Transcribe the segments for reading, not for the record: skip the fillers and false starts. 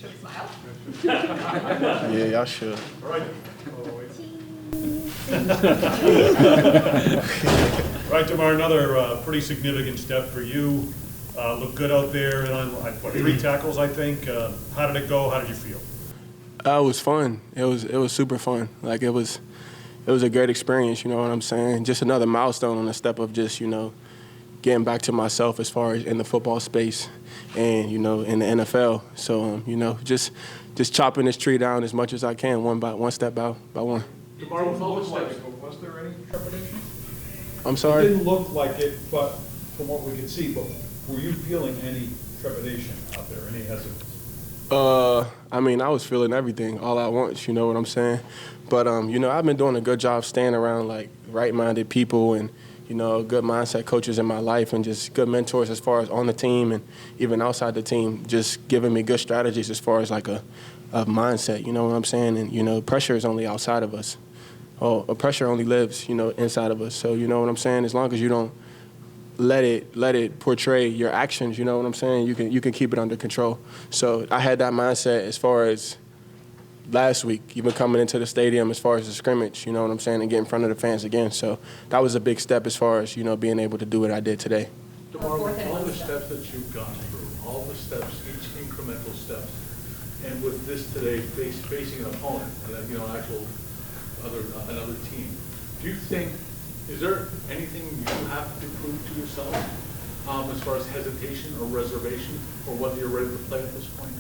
Should smile. Yeah, y'all should. All right. All right, Damar, another pretty significant step for you. Looked good out there, and on what, 3 tackles, I think. How did it go? How did you feel? It was fun. It was super fun. Like it was a great experience. You know what I'm saying? Just another milestone on the step of just getting back to myself as far as in the football space and in the NFL. So just chopping this tree down as much as I can, one step by one. Damar, Was there any trepidation? I'm sorry? It didn't look like it, but from what we could see, but were you feeling any trepidation out there, any hesitancy? I mean, I was feeling everything all at once, you know what I'm saying? But, I've been doing a good job staying around, like, right-minded people and, good mindset coaches in my life and just good mentors as far as on the team and even outside the team, just giving me good strategies as far as, like, a mindset, you know what I'm saying? And, pressure is only outside of us. Pressure only lives, inside of us. So, you know what I'm saying? As long as you don't let it portray your actions, you know what I'm saying? You can keep it under control. So I had that mindset as far as last week, even coming into the stadium as far as the scrimmage, you know what I'm saying, and get in front of the fans again. So that was a big step as far as, being able to do what I did today. Damar, with all the steps that you've gone through, all the steps, each incremental steps, and with this today facing an opponent, another team, do you think, is there anything you have to prove to yourself as far as hesitation or reservation or whether you're ready to play at this point?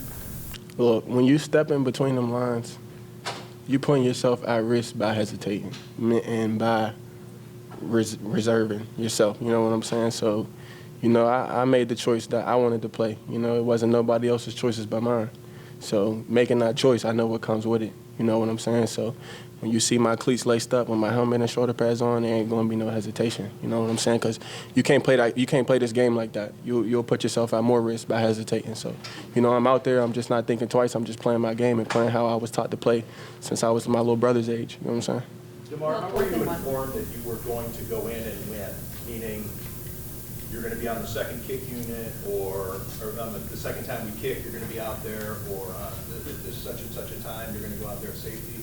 Look, when you step in between them lines, you're putting yourself at risk by hesitating and by reserving yourself, you know what I'm saying? So, I made the choice that I wanted to play. It wasn't nobody else's choices but mine. So making that choice, I know what comes with it, you know what I'm saying? So when you see my cleats laced up with my helmet and shoulder pads on, there ain't gonna be no hesitation. You know what I'm saying? Because you can't play this game like that. You'll put yourself at more risk by hesitating. So, I'm out there. I'm just not thinking twice. I'm just playing my game and playing how I was taught to play since I was my little brother's age. You know what I'm saying? Damar, how were you informed that you were going to go in and win? Meaning, you're going to be on the second kick unit, or on the second time we kick, you're going to be out there, or this such and such a time, you're going to go out there at safety.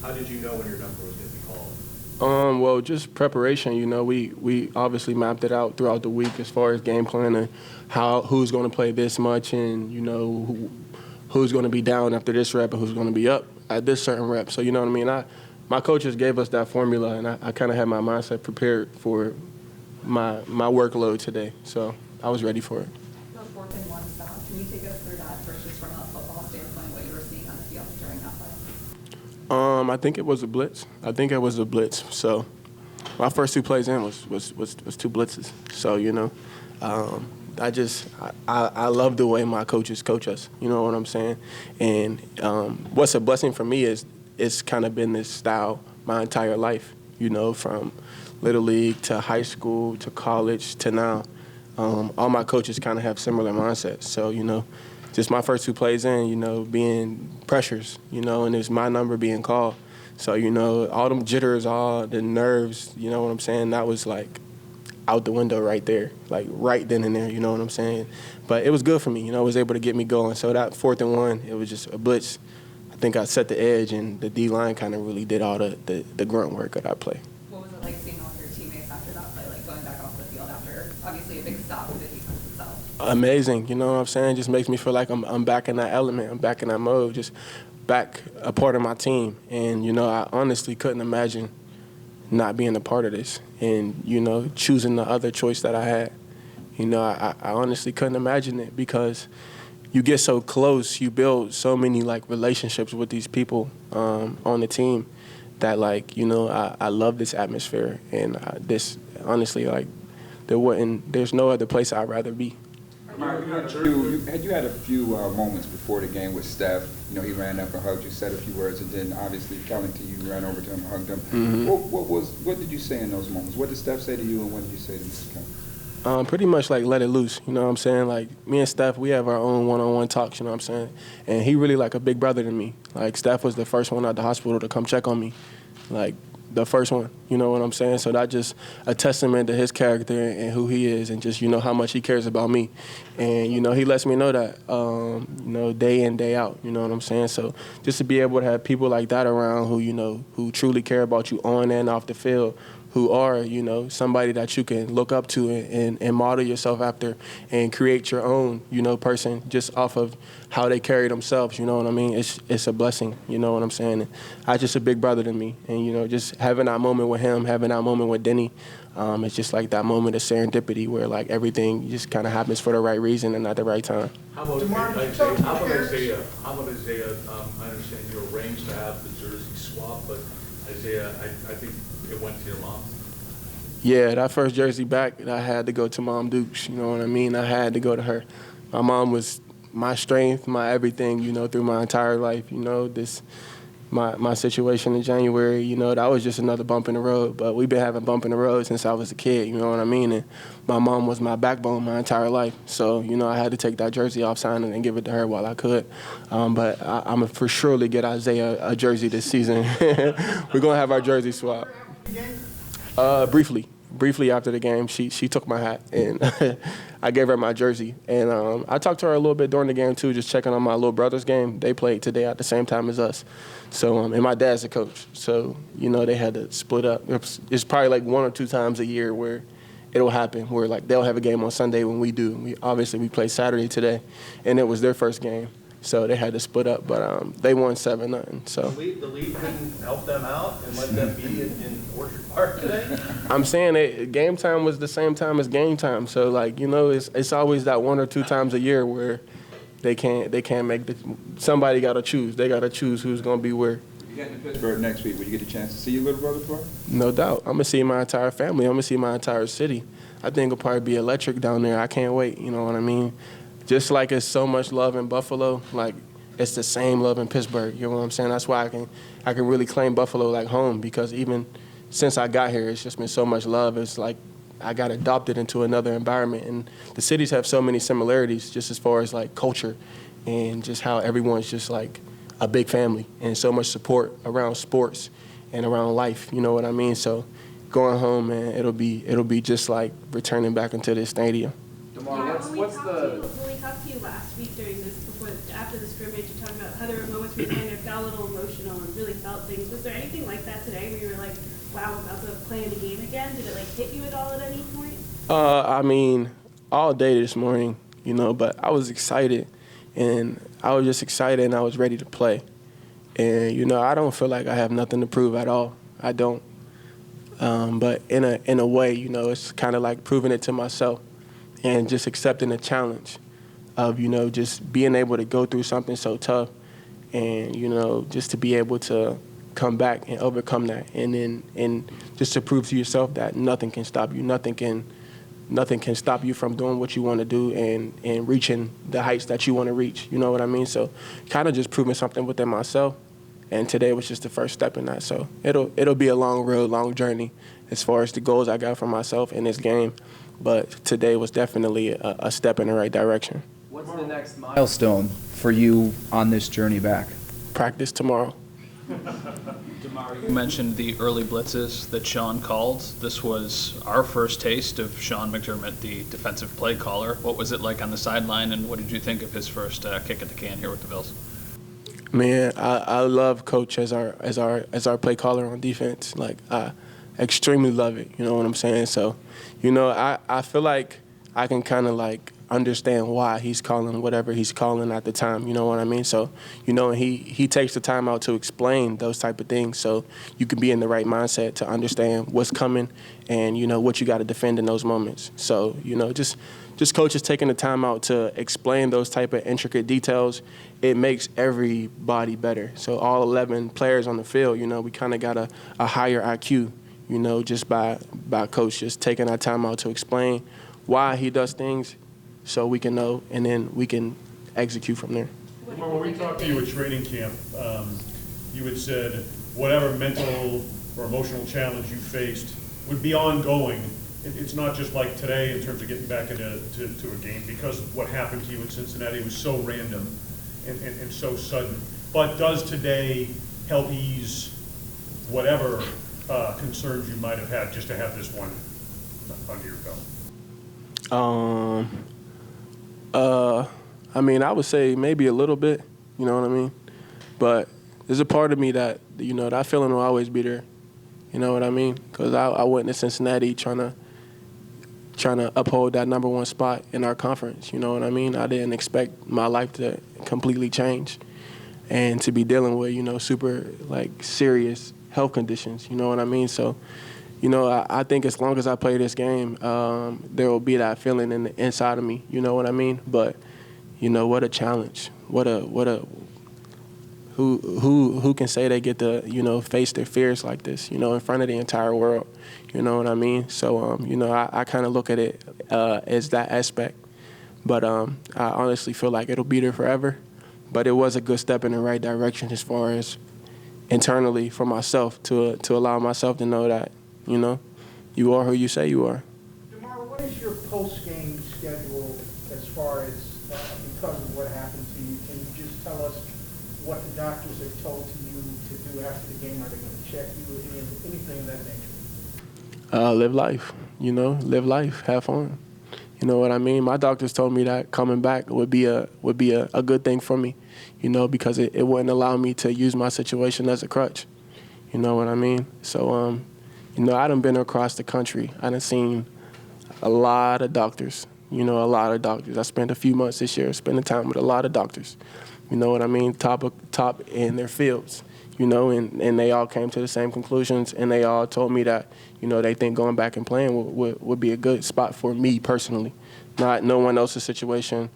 How did you know when your number was going to be called? Well, just preparation. We obviously mapped it out throughout the week as far as game plan and who's going to play this much, and who's going to be down after this rep and who's going to be up at this certain rep. So you know what I mean. My coaches gave us that formula, and I kind of had my mindset prepared for my workload today. So I was ready for it. The 4th and 1 stop. Can you take us through that versus from a football standpoint, what you were seeing on the field during that play? I think it was a blitz. So my first 2 plays in was 2 blitzes. So I love the way my coaches coach us. You know what I'm saying? And what's a blessing for me is it's kind of been this style my entire life. From Little League to high school to college to now. All my coaches kind of have similar mindsets. So just my first 2 plays in, being pressures, and it's my number being called. So, all them jitters, all the nerves, you know what I'm saying? That was like out the window right there, like right then and there, you know what I'm saying? But it was good for me, it was able to get me going. So that 4th and 1, it was just a blitz. I think I set the edge, and the D-line kind of really did all the grunt work of that play. What was it like seeing all your teammates after that play, like going back off the field after obviously a big stop for the defense itself? Amazing, you know what I'm saying? Just makes me feel like I'm back in that element, I'm back in that mode, just back a part of my team. And, I honestly couldn't imagine not being a part of this and, choosing the other choice that I had. I honestly couldn't imagine it because you get so close, you build so many, relationships with these people on the team that, I love this atmosphere. And this, honestly, there's no other place I'd rather be. You had a few moments before the game with Steph. He ran up and hugged you, said a few words, and then obviously Kellington, you ran over to him and hugged him. Mm-hmm. What did you say in those moments? What did Steph say to you, and what did you say to Mr. Kellington? Pretty much let it loose, you know what I'm saying? Me and Steph, we have our own one-on-one talks, you know what I'm saying? And he really like a big brother to me. Steph was the first one out the hospital to come check on me. the first one. You know what I'm saying? So that's just a testament to his character and who he is, and just, you know, how much he cares about me. And, you know, he lets me know that, you know, day in, day out. You know what I'm saying? So just to be able to have people like that around who, you know, who truly care about you on and off the field, who are, you know, somebody that you can look up to and model yourself after and create your own, you know, person just off of how they carry themselves, you know what I mean? It's a blessing, you know what I'm saying? And I just a big brother to me. And, you know, just having that moment with him, having that moment with Denny, it's just like that moment of serendipity where, like, everything just kind of happens for the right reason and at the right time. How about Isaiah? How about Isaiah? I understand you arranged to have the jersey swap, but Isaiah, I think it went to your mom. Yeah, that first jersey back, I had to go to Mom Dukes, you know what I mean? I had to go to her. My mom was my strength, my everything, you know, through my entire life. You know, my situation in January, you know, that was just another bump in the road. But we've been having bump in the road since I was a kid, you know what I mean? And my mom was my backbone my entire life. So, you know, I had to take that jersey off, sign it, and give it to her while I could. But I'm going to for surely get Isaiah a jersey this season. We're going to have our jersey swap. Briefly after the game, she took my hat, and I gave her my jersey. And I talked to her a little bit during the game, too, just checking on my little brother's game. They played today at the same time as us. So, and my dad's a coach. So, you know, they had to split up. It's probably like 1 or 2 times a year where it'll happen, where, like, they'll have a game on Sunday when we do. We play Saturday today, and it was their first game. So they had to split up, but they won 7-0. So The league couldn't help them out and let them be in Orchard Park today? I'm saying game time was the same time as game time. So, like, you know, it's always that 1 or 2 times a year where they can't make somebody got to choose. They got to choose who's going to be where. You get to Pittsburgh next week. Will you get a chance to see your little brother play? No doubt. I'm going to see my entire family. I'm going to see my entire city. I think it'll probably be electric down there. I can't wait. You know what I mean? Just like it's so much love in Buffalo, like it's the same love in Pittsburgh. You know what I'm saying? That's why I can really claim Buffalo like home, because even since I got here, it's just been so much love. It's like I got adopted into another environment, and the cities have so many similarities just as far as like culture and just how everyone's just like a big family and so much support around sports and around life. You know what I mean? So going home, man, it'll be just like returning back into this stadium. Damar, when we talked to you last week after the scrimmage, you talked about how there were moments where you kind of got a little emotional and really felt things. Was there anything like that today where you were like, wow, I'm about to play in the game again? Did it like hit you at all at any point? I mean, all day this morning, you know, but I was excited, and I was just excited, and I was ready to play. And, you know, I don't feel like I have nothing to prove at all. I don't. But in a way, you know, it's kind of like proving it to myself and just accepting the challenge of, you know, just being able to go through something so tough and, you know, just to be able to come back and overcome that, and just to prove to yourself that nothing can stop you. Nothing can stop you from doing what you want to do and reaching the heights that you want to reach. You know what I mean? So kind of just proving something within myself. And today was just the first step in that. So it'll be a long road, long journey as far as the goals I got for myself in this game. But today was definitely a step in the right direction. What's the next milestone for you on this journey back? Practice tomorrow. Damar, you mentioned the early blitzes that Sean called. This was our first taste of Sean McDermott, the defensive play caller. What was it like on the sideline, and what did you think of his first kick at the can here with the Bills? Man, I love Coach as our play caller on defense. Like, I extremely love it. You know what I'm saying? So, you know, I feel like I can kind of like understand why he's calling whatever he's calling at the time. You know what I mean? So, you know, he takes the time out to explain those type of things, so you can be in the right mindset to understand what's coming and, you know, what you got to defend in those moments. So, you know, just coaches taking the time out to explain those type of intricate details, it makes everybody better. So all 11 players on the field, you know, we kind of got a higher IQ, you know, just by coach just taking that time out to explain why he does things so we can know, and then we can execute from there. When we talked to you at training camp, you had said whatever mental or emotional challenge you faced would be ongoing. It's not just like today in terms of getting back into a game, because what happened to you in Cincinnati was so random and so sudden. But does today help ease whatever concerns you might have had just to have this one under your belt? I mean, I would say maybe a little bit, you know what I mean? But there's a part of me that, you know, that feeling will always be there. You know what I mean? Because I went to Cincinnati trying to uphold that #1 spot in our conference. You know what I mean? I didn't expect my life to completely change and to be dealing with, you know, super, like, serious health conditions. You know what I mean? So, you know, I think as long as I play this game, there will be that feeling in the inside of me. You know what I mean? But, you know, what a challenge. Who can say they get to, you know, face their fears like this, you know, in front of the entire world, you know what I mean? So, you know, I kind of look at it as that aspect. But I honestly feel like it'll be there forever. But it was a good step in the right direction as far as internally for myself to allow myself to know that, you know, you are who you say you are. Damar, what is your post-game schedule as far as because of what happened to you? Can you just tell us what the doctors have told to you to do after the game? Are they going to check you? Anything of that nature? Live life, you know, live life, have fun. You know what I mean? My doctors told me that coming back would be a good thing for me, you know, because it wouldn't allow me to use my situation as a crutch. You know what I mean? So, you know, I done been across the country. I done seen a lot of doctors, you know, a lot of doctors. I spent a few months this year spending time with a lot of doctors. You know what I mean? Top in their fields, you know, and they all came to the same conclusions, and they all told me that, you know, they think going back and playing would be a good spot for me personally. Not no one else's situation,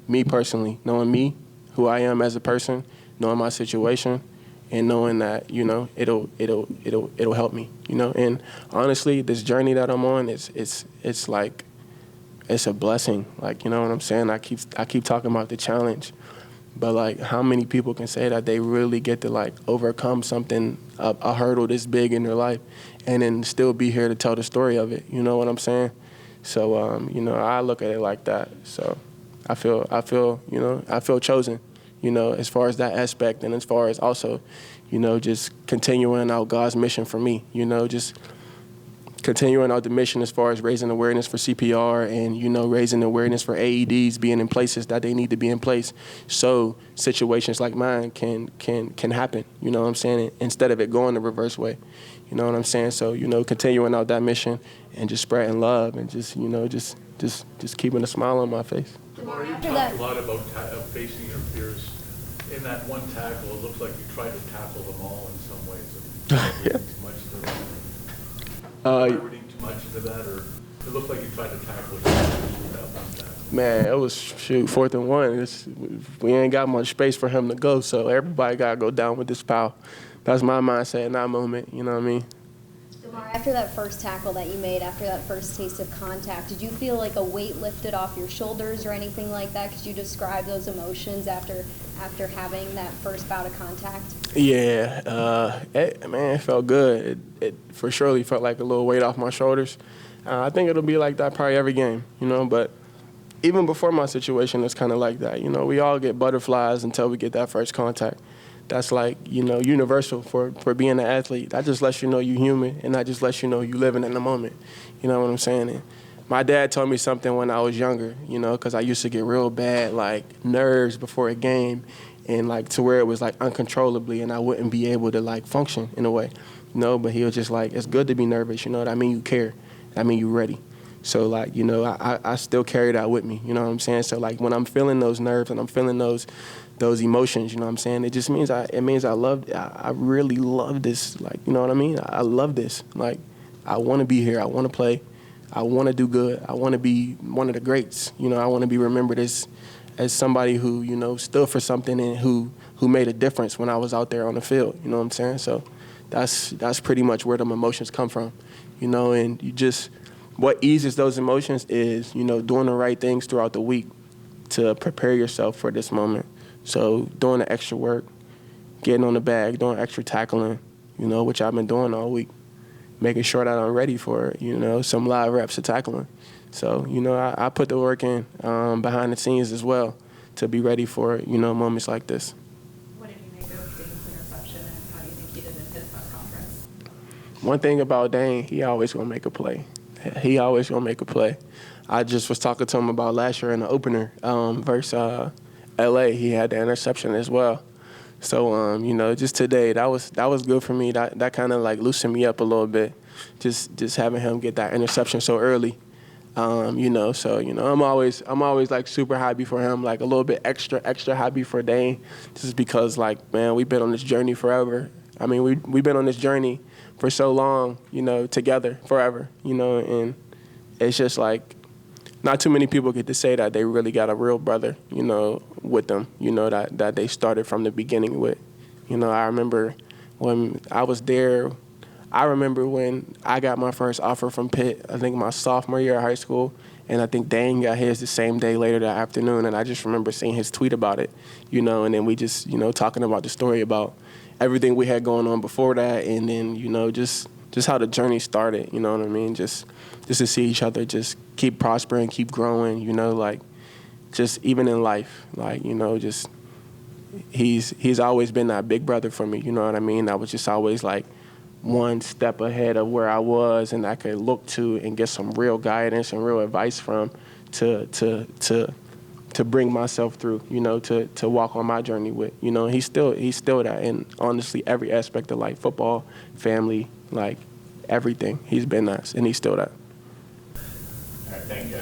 me personally. Knowing me, who I am as a person, knowing my situation, and knowing that, you know, it'll help me, you know. And honestly, this journey that I'm on, it's like, it's a blessing. Like, you know what I'm saying? I keep talking about the challenge. But, like, how many people can say that they really get to, like, overcome something, a hurdle this big in their life, and then still be here to tell the story of it? You know what I'm saying? So, you know, I look at it like that. So I feel, you know, I feel chosen, you know, as far as that aspect, and as far as also, you know, just continuing out God's mission for me, you know, just continuing out the mission as far as raising awareness for CPR and, you know, raising awareness for AEDs being in places that they need to be in place, so situations like mine can happen, you know what I'm saying, instead of it going the reverse way, you know what I'm saying? So, you know, continuing out that mission and just spreading love and just, you know, just keeping a smile on my face. Damar, you talked a lot about facing your fears. In that one tackle, it looks like you tried to tackle them all in some ways. Yeah. Too much into that. Reading too much into that, or it looked like you tried to tackle it with that one tackle. Man, it was, 4th and 1. We ain't got much space for him to go, so everybody got to go down with this pal. That's my mindset in that moment, you know what I mean? Damar, after that first tackle that you made, after that first taste of contact, did you feel like a weight lifted off your shoulders or anything like that? Could you describe those emotions after having that first bout of contact? Yeah, it felt good. It for surely felt like a little weight off my shoulders. I think it'll be like that probably every game, you know, but even before my situation, it's kind of like that. You know, we all get butterflies until we get that first contact. That's like, you know, universal for being an athlete. That just lets you know you're human, and that just lets you know you're living in the moment. You know what I'm saying? And my dad told me something when I was younger, you know, because I used to get real bad, like, nerves before a game, and, like, to where it was, like, uncontrollably, and I wouldn't be able to, like, function in a way, you know. But he was just like, it's good to be nervous, you know. That mean you care. That mean you ready. So, like, you know, I still carry that with me, you know what I'm saying? So, like, when I'm feeling those nerves and I'm feeling those emotions, you know what I'm saying? It just means I really love this, like, you know what I mean? I love this. Like, I want to be here. I want to play. I want to do good. I want to be one of the greats. You know, I want to be remembered as somebody who, you know, stood for something and who made a difference when I was out there on the field, you know what I'm saying? So that's pretty much where them emotions come from, you know, and what eases those emotions is, you know, doing the right things throughout the week to prepare yourself for this moment. So doing the extra work, getting on the bag, doing extra tackling, you know, which I've been doing all week, making sure that I'm ready for, you know, some live reps of tackling. So, you know, I put the work in behind the scenes as well to be ready for, you know, moments like this. What did you make of Dane's interception, and how do you think he did in his press conference? one thing about Dane, he always gonna make a play. He always gonna make a play. I just was talking to him about last year in the opener versus LA. He had the interception as well. So you know, just today that was good for me. That kind of like loosened me up a little bit. Just having him get that interception so early. You know, so you know, I'm always like super happy for him, like a little bit extra happy for Dane, just because like, man, we've been on this journey forever. I mean, we've been on this journey for so long, you know, together forever, you know, and it's just like not too many people get to say that they really got a real brother, you know, with them, you know, that they started from the beginning with. You know, I remember when I was there. I remember when I got my first offer from Pitt, I think my sophomore year of high school, and I think Dane got his the same day later that afternoon, and I just remember seeing his tweet about it, you know, and then we just, you know, talking about the story about everything we had going on before that, and then, you know, just how the journey started, you know what I mean? Just to see each other just keep prospering, keep growing, you know, like just even in life, like, you know, just he's always been that big brother for me, you know what I mean? I was just always like one step ahead of where I was, and I could look to and get some real guidance and real advice from to bring myself through, you know, to walk on my journey with, you know. He's still that, and honestly, every aspect of life, football, family, like everything, he's been that, and he's still that. All right, thank you.